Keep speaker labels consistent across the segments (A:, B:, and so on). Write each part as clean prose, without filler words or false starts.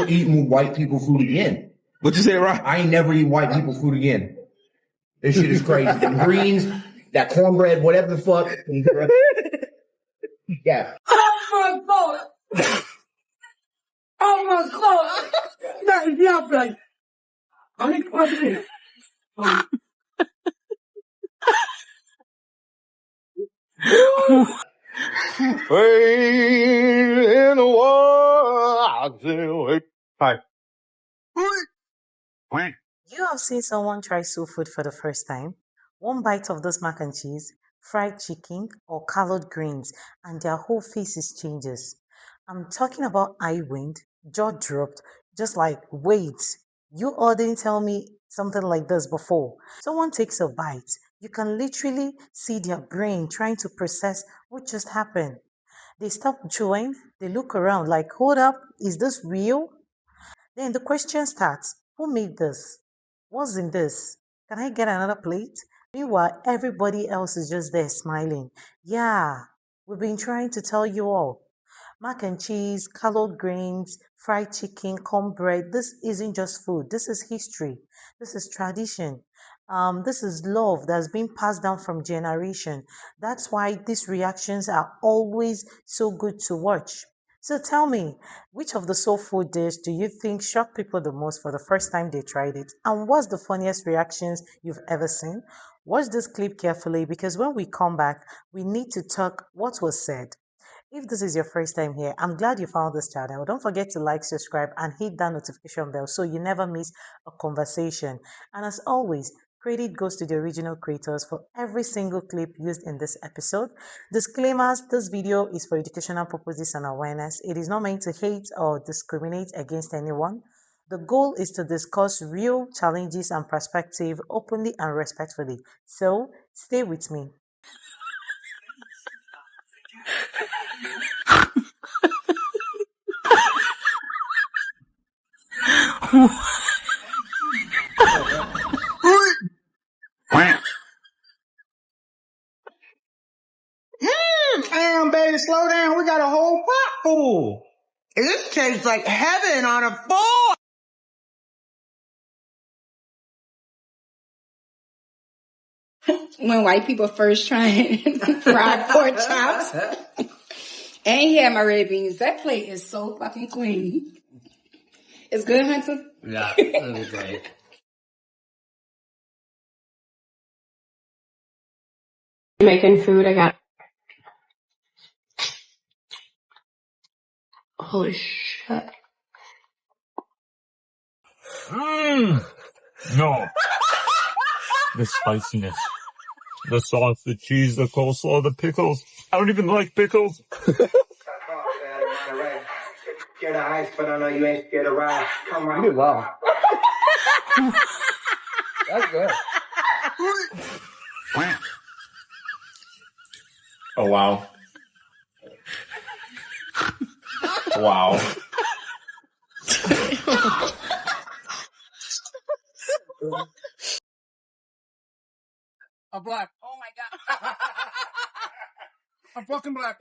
A: never eating white people food again.
B: What you say, right?
A: I ain't never eat white people food again. This shit is crazy. Them greens, that cornbread, whatever the fuck. Yeah.
C: Oh my God. Oh my God. That is lovely. I need to it.
B: In the world. Hi.
D: You have seen someone try soul food for the first time? One bite of this mac and cheese, fried chicken, or colored greens, and their whole faces changes. I'm talking about eye wind, jaw dropped, just like, wait, you all didn't tell me something like this before. Someone takes a bite. You can literally see their brain trying to process what just happened. They stop chewing, they look around like, hold up, is this real? Then the question starts, who made this? What's in this? Can I get another plate? Meanwhile, everybody else is just there smiling. Yeah, we've been trying to tell you all. Mac and cheese, colored grains, fried chicken, cornbread. This isn't just food. This is history. This is tradition. This is love that's been passed down from generation. That's why these reactions are always so good to watch. So tell me, which of the soul food dish do you think shocked people the most for the first time they tried it? And what's the funniest reactions you've ever seen? Watch this clip carefully because when we come back, we need to talk what was said. If this is your first time here, I'm glad you found this channel. Don't forget to like, subscribe, and hit that notification bell so you never miss a conversation. And as always, credit goes to the original creators for every single clip used in this episode. Disclaimers, this video is for educational purposes and awareness. It is not meant to hate or discriminate against anyone. The goal is to discuss real challenges and perspective openly and respectfully. So, stay with me.
E: Damn, baby, slow down. We got a whole pot full. This tastes like heaven on a board.
C: When white people first trying fried pork chops. And he had my red beans. That plate is so fucking clean. It's good, Hunter?
F: Yeah, that was great.
G: Making food, I got. Holy shit.
H: No. The spiciness. The sauce, the cheese, the coleslaw, the pickles. I don't even like pickles.
E: Scared of ice, but I know you ain't scared of rice. Come on. You did well. That's good.
A: Oh, wow. Wow.
E: I'm black.
C: Oh my God.
E: I'm fucking black.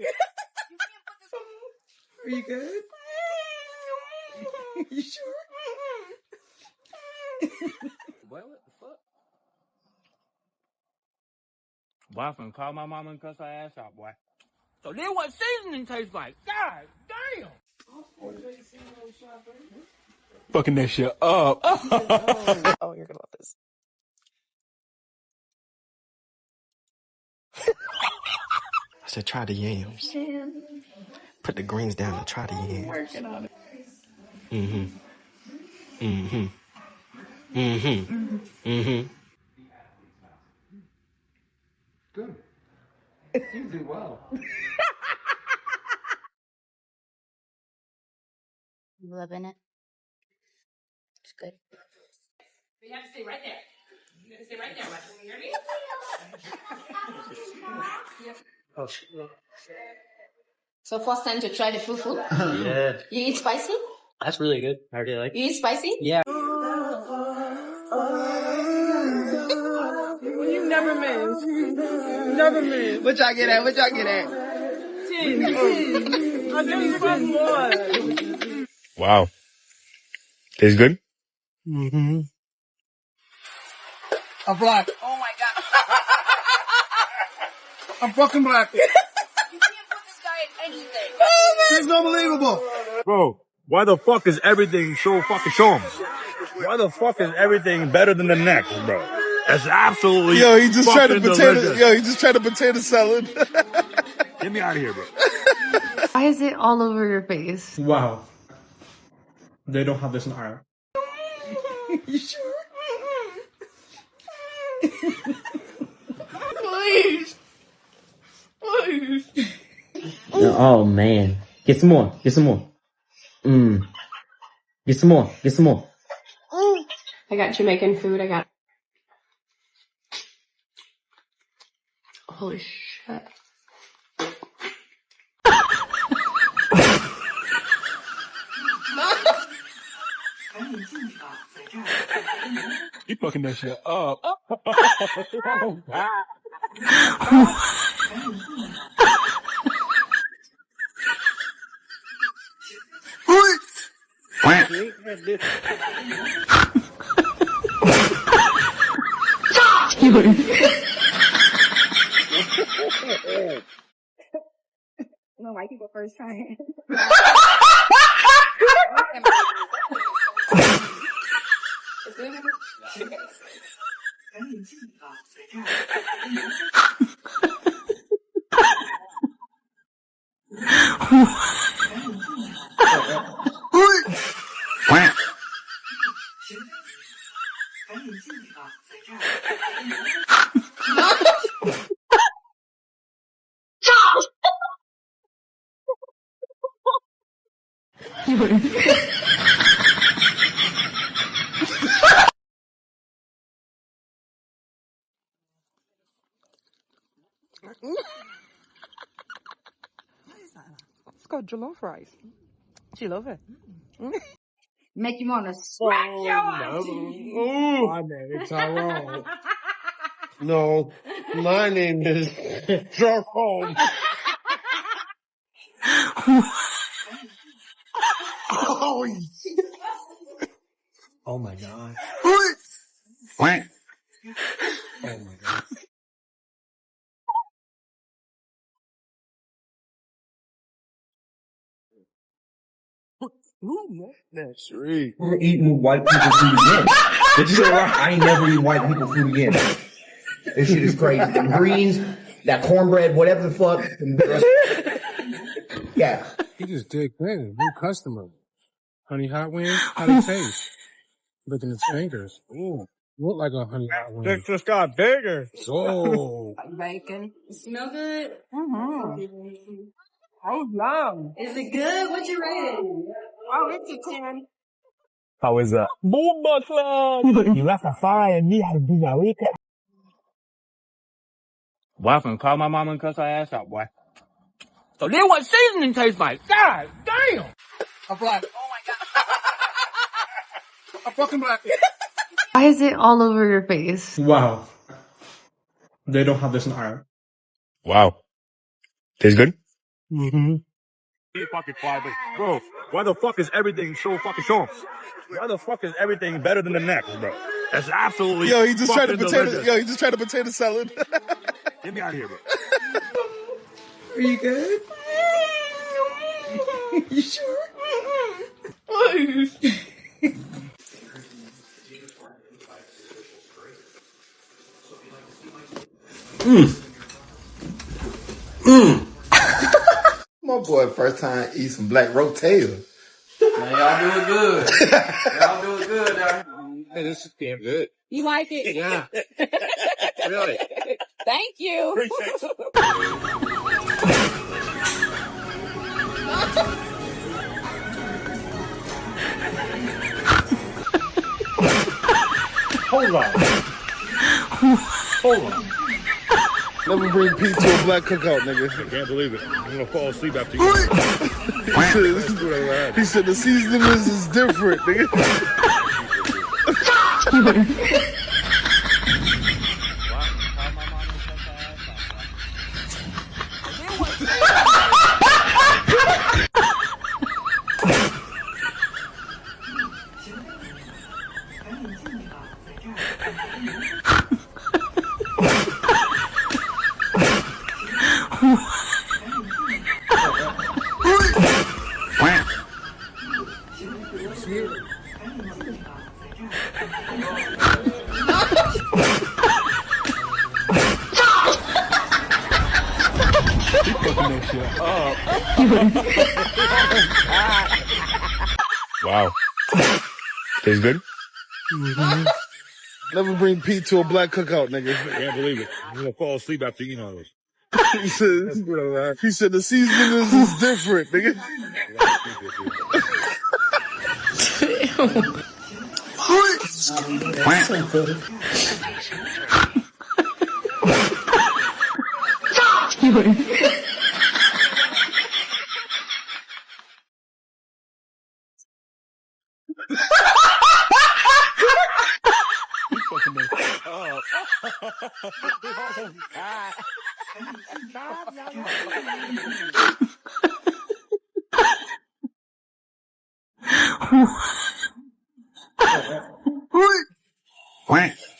E: Are you good? You sure?
F: Boy, what the fuck?
H: Boy, I finna call my mama and cuss her ass out, boy.
F: So then what seasoning tastes like? God damn!
B: Fucking that shit up.
D: Oh, you're gonna love this.
I: I said, try the yams. Put the greens down and try the yams.
C: Working on it.
E: Good. You do well.
G: You loving it? It's good.
C: You have to stay right there. You have to stay right there. Watch. You hear me?
F: Oh shit.
G: So first time to try the fufu?
F: Yeah.
G: You eat spicy?
F: That's really good. I really like it.
G: You eat spicy?
F: Yeah.
C: You never miss. Never miss.
E: What y'all get at? What y'all get at?
C: 10. I know you want more.
H: Wow.
B: Tastes good?
F: Mm-hmm. I'm black. Oh my god. I'm fucking black. You can't put this guy in anything. It's unbelievable.
B: Bro, why the fuck is everything so fucking show 'em? Why the fuck is everything better than the next, bro? That's absolutely
J: he just tried to
B: delicious.
J: he just tried a potato salad.
B: Get me out of here, bro.
K: Why is it all over your face?
F: Wow. They don't have this in Ireland.
C: You sure?
F: Please. Please.
A: Oh man. Get some more. Get some more. Get some more. Get some more.
G: I got Jamaican food. I got. Holy shit.
B: You fucking that shit up.
C: When white people first trying. It's good.
K: It's got jollof rice. She love it.
C: Make you want to smack your ass.
B: My name is Tyrone.
J: No, my name is
B: Charcoal.
A: Oh my god.
B: What?
A: Oh my god.
B: That's sweet.
A: We're eating white people food again. Did you say right? I ain't never eat white people food again. This shit is crazy. The greens, that cornbread, whatever the fuck. Yeah.
F: He just digged in. New customer. Honey hot wings? How they taste? Look at his fingers. Ooh. Look like a honey hot wing.
B: This just got bigger.
F: Oh.
C: Bacon. You smell good?
K: Mm-hmm.
C: Oh, yum. Is it good? What you rated? Oh, it's a 10.
B: How is that? Boom, Buckland! You left a fire and me had to do my weekend. Boy, I'm finna call my mama and cuss her ass out, boy.
F: So then what seasoning tastes like? God damn. I'm black. Oh my god. I'm fucking black.
K: Why is it all over your face?
F: Wow. They don't have this in Ireland.
B: Wow. Tastes good?
F: Mm-hmm.
B: You fucking fly, bro. Why the fuck is everything so fucking show 'em? Why the fuck is everything better than the next, bro? That's absolutely
J: he just tried a
B: delicious.
J: he just tried a potato salad.
B: Get me out of here, bro.
C: Are you good? You sure? Please.
J: My boy, first time eat some black rotel.
A: Man, y'all doing good. Y'all doing good now.
B: Hey, this is damn good.
C: You like it?
B: Yeah. Really?
C: Thank you.
B: Appreciate it.
J: Hold on. Hold on. Never bring Pete to a black cookout, nigga.
B: I can't believe it. I'm gonna fall asleep after you.
J: He said the seasoning is different, nigga.
B: Wow. Tastes good?
J: Never bring Pete to a black cookout, nigga.
B: Can't believe it. I'm gonna fall asleep after eating all this.
J: He said the seasoning is different, nigga.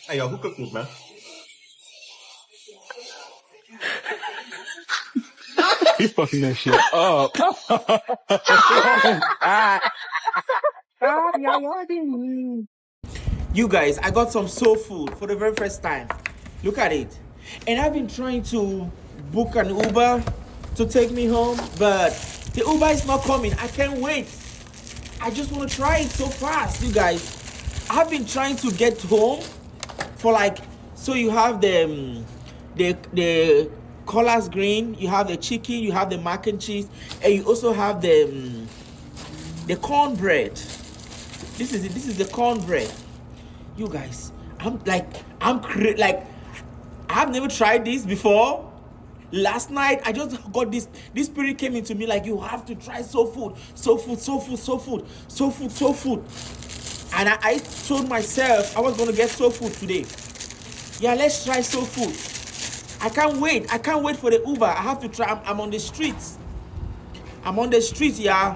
I: Hey, yo, who cooked this, man?
B: He's fucking that shit up.
A: You guys, I got some soul food for the very first time. Look at it. And I've been trying to book an Uber to take me home, but the Uber is not coming. I can't wait. I just want to try it so fast, you guys. I've been trying to get home for like, so you have the collard green, you have the chicken, you have the mac and cheese, and you also have the cornbread. This is the cornbread. You guys, I've never tried this before. Last night I just got this spirit came into me like, you have to try soul food. And I told myself I was gonna get soul food today. Yeah, let's try soul food. I can't wait for the Uber. I have to try. I'm on the streets. Yeah.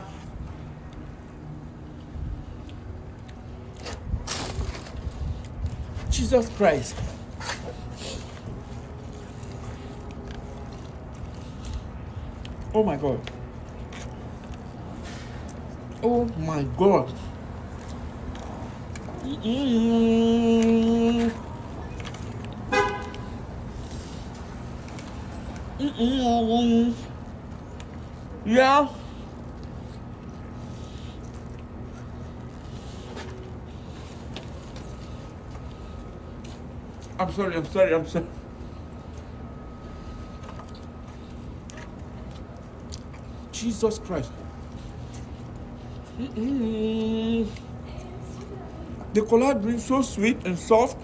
A: Jesus Christ. Oh my God. Oh my God. Yeah. I'm sorry. Jesus Christ. The collard green so sweet and soft.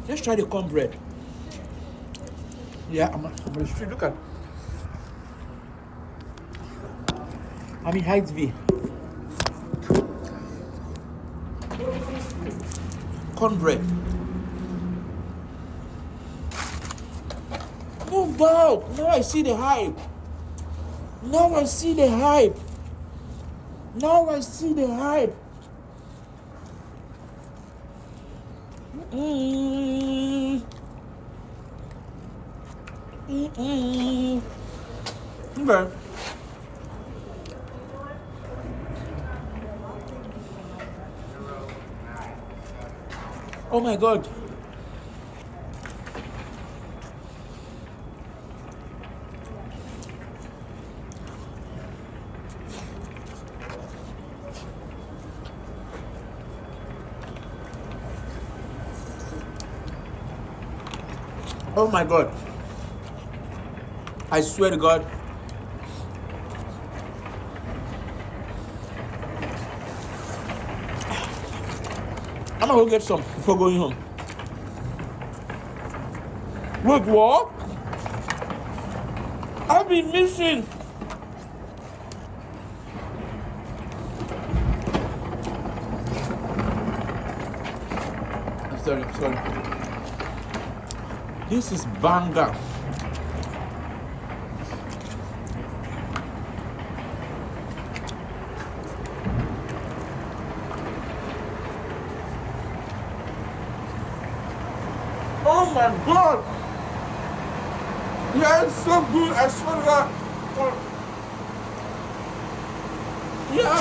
A: Let's try the cornbread. Yeah, I'm on the street. Look at. I'm in Heights V. Cornbread. Oh wow! Now I see the hype. Okay. Oh my God. Oh my God. I swear to God. I'm gonna go get some before going home. Wait, what? I've been missing. I'm sorry. This is banger. Oh my god! Yeah, it's so good. I swear to God. Yeah.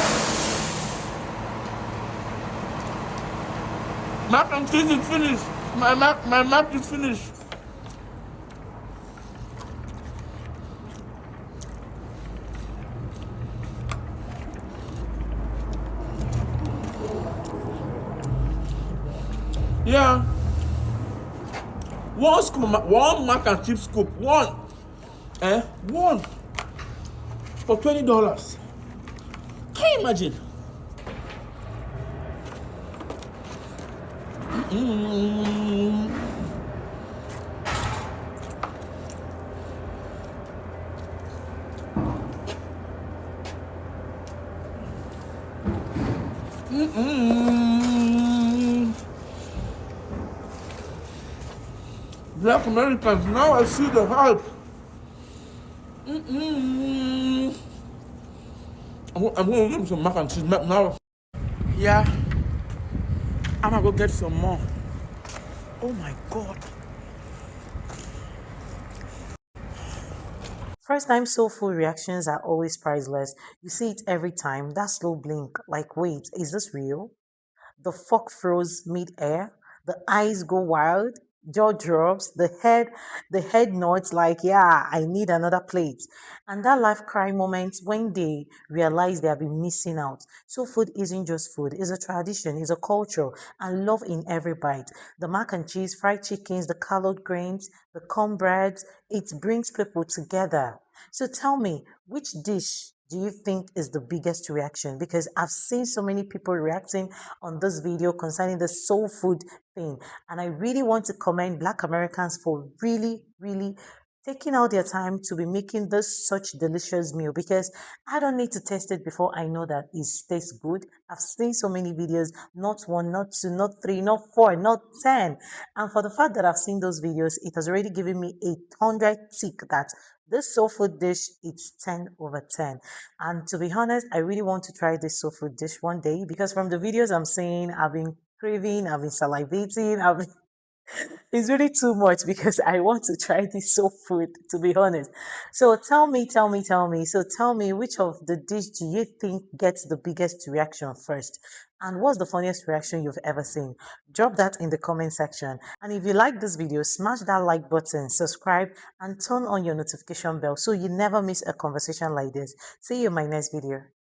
A: Mac and cheese is finished. My mac is finished. Yeah. One mac and cheese scoop. One. One. For $20. Can you imagine? Mm. Mm-mm. Black Americans, now I see the hype. Mm-mm. I'm gonna give me some mac and cheese now. Yeah, I'm gonna go get some more. Oh my god.
D: First time soul food reactions are always priceless. You see it every time. That slow blink, like, wait, is this real? The fork froze mid-air, the eyes go wild, jaw drops, the head nods like, yeah, I need another plate. And that life cry moment when they realize they have been missing out. So food isn't just food, it's a tradition, it's a culture, and love in every bite. The mac and cheese, fried chickens, the colored grains, the cornbreads, it brings people together. So tell me, which dish do you think is the biggest reaction? Because I've seen so many people reacting on this video concerning the soul food thing. And I really want to commend Black Americans for really, really taking out their time to be making this such delicious meal, because I don't need to taste it before I know that it tastes good. I've seen so many videos, not one, not two, not three, not four, not 10. And for the fact that I've seen those videos, it has already given me 800 tick that this soul food dish, it's 10 over 10. And to be honest, I really want to try this soul food dish one day, because from the videos I'm seeing, I've been craving, I've been salivating, it's really too much because I want to try this soul food, to be honest. So tell me. So tell me, which of the dish do you think gets the biggest reaction first? And what's the funniest reaction you've ever seen? Drop that in the comment section. And if you like this video, smash that like button, subscribe, and turn on your notification bell so you never miss a conversation like this. See you in my next video.